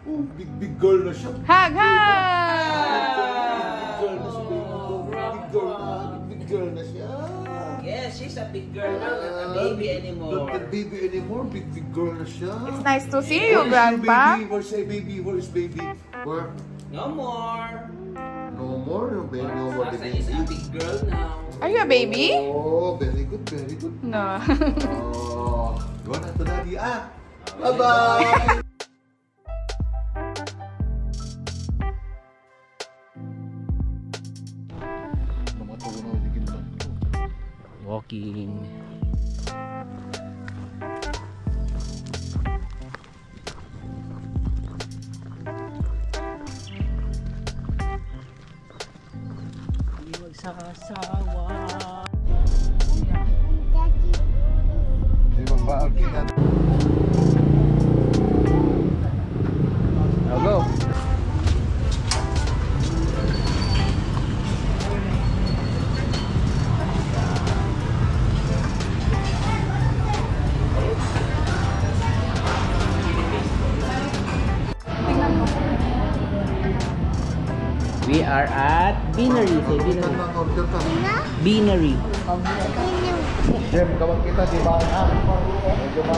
Oh, big girl na siya. Hug! Big girl na siya. Yes, she's a big girl now, not a baby anymore. Not a baby anymore, big girl na siya. It's nice to see you, Grandpa. Where's baby? Where's baby? Where? No more. No more? No more Asa baby. is a big girl now. Are you a baby? Oh, very good, very good. No. Oh, go na to daddy. Bye-bye! Walking. Hindi magsasawa. Di ba ba? Okay na. Now go. We are at Beanery. Say Beanery. Beanery. Jem, kawag kita di ba? Medyo ba?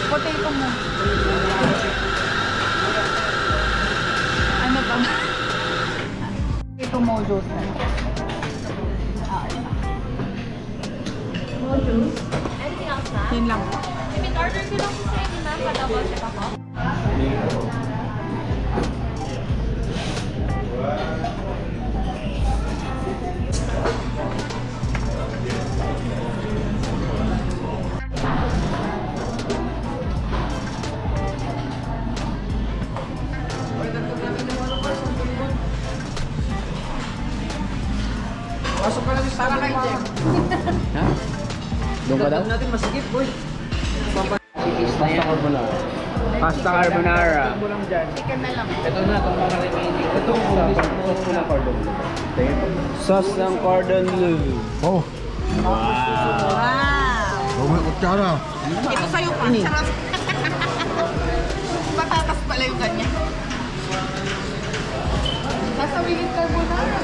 Potato mo. Ano ba? Potato mojos na. Mojos? Anything else, ma'am? Yun lang. Order ko lang sa inyo, ma'am. Double check ako. Pasok ka lang sa kay Jem. Ha? Doon ka daw? Natin masigit, boy. Pasta carbonara. Pasta carbonara. Chicken na lang. Ito na, itong mga remaining. Ito sauce ng cordon bleu. Sauce ng cordon bleu. Oh, Wow! may kutsara. Ito sa'yo pa. Sarap. Patatas pala yung kanya. Nasa wingit carbonara.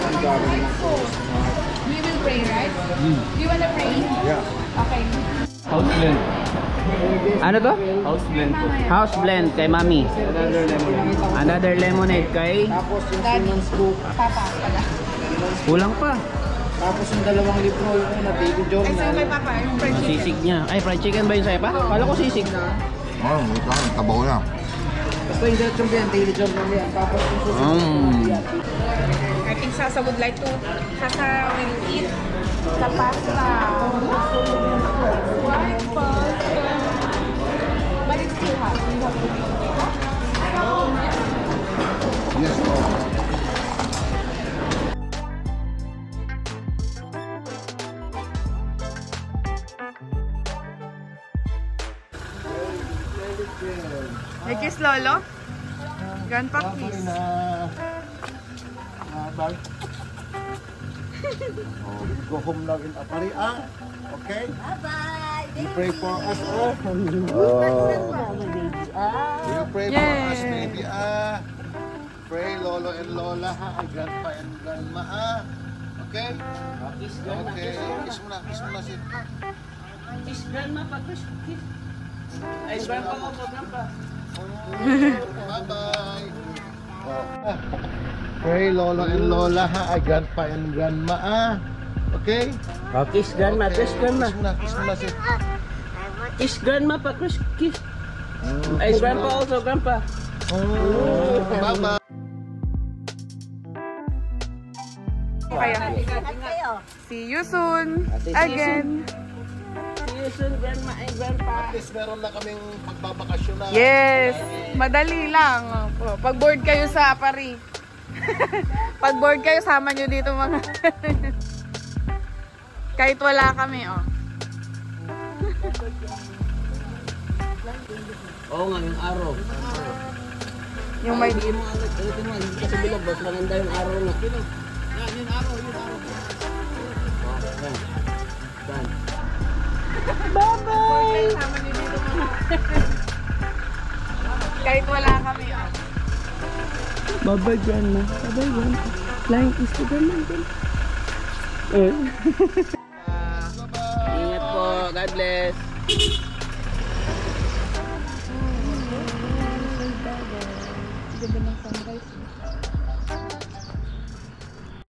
We will pray, right? Do you wanna pray? Yeah. Okay. House blend. Ano to? House blend po. House blend kay Mami. Another lemonade kay? Tapos yung Siemens book. Papa pala. Kulang pa. Tapos yung 2 libro yung na Baby John. Ay, sa'yo kay Papa. Yung fried chicken. Sisig niya. Ay, fried chicken ba yun sa'yo pa? Kala ko sisig. Oh, tabaw na. Basta yung Daily John yan, Daily John lang yan. Tapos yung susunod. I think Sasa would like to, Sasa will eat the pasta. White pasta. But it's still hot. You have to eat it. Yes, oh. May kiss, Lolo? Grandpa kiss. Bye. Go home now in Apari, okay? Bye-bye. You pray for us, You pray for Yay. us, baby, Pray, Lolo and Lola, Grandpa and Grandma, okay? Okay, kiss mo na si... Kiss grandma pa, kiss. Ay, grandpa mo po, grandpa. Bye-bye. Pray, Lolo and Lola, Grandpa and Grandma, okay? Oh, kiss grandma, Okay, kiss grandma. Kiss mo na si... Kiss grandma pa, kiss. Ay, grandpa also, grandpa. Bye-bye. Kaya, see you soon again. See you soon, grandma and grandpa. At least meron na kaming pagbabakasyon na. Yes, madali lang. Pag bored kayo sa Apari. Pag bored kayo, sama nyo dito mga... Kahit wala kami, oh. Oo nga, yung araw. Yung may... Hindi mo alam. Ito naman, kasi bilog, boss. Maganda yung araw na. Bilog. Yan, yun araw, yun araw. Oh, yan. Yan. Bye-bye! Sama niyo dito mga. Kahit wala kami. Bye-bye, Grandma. Bye-bye, Grandma. Flying kiss to Grandma. Ingat po. God bless. Ganda ng sunrise.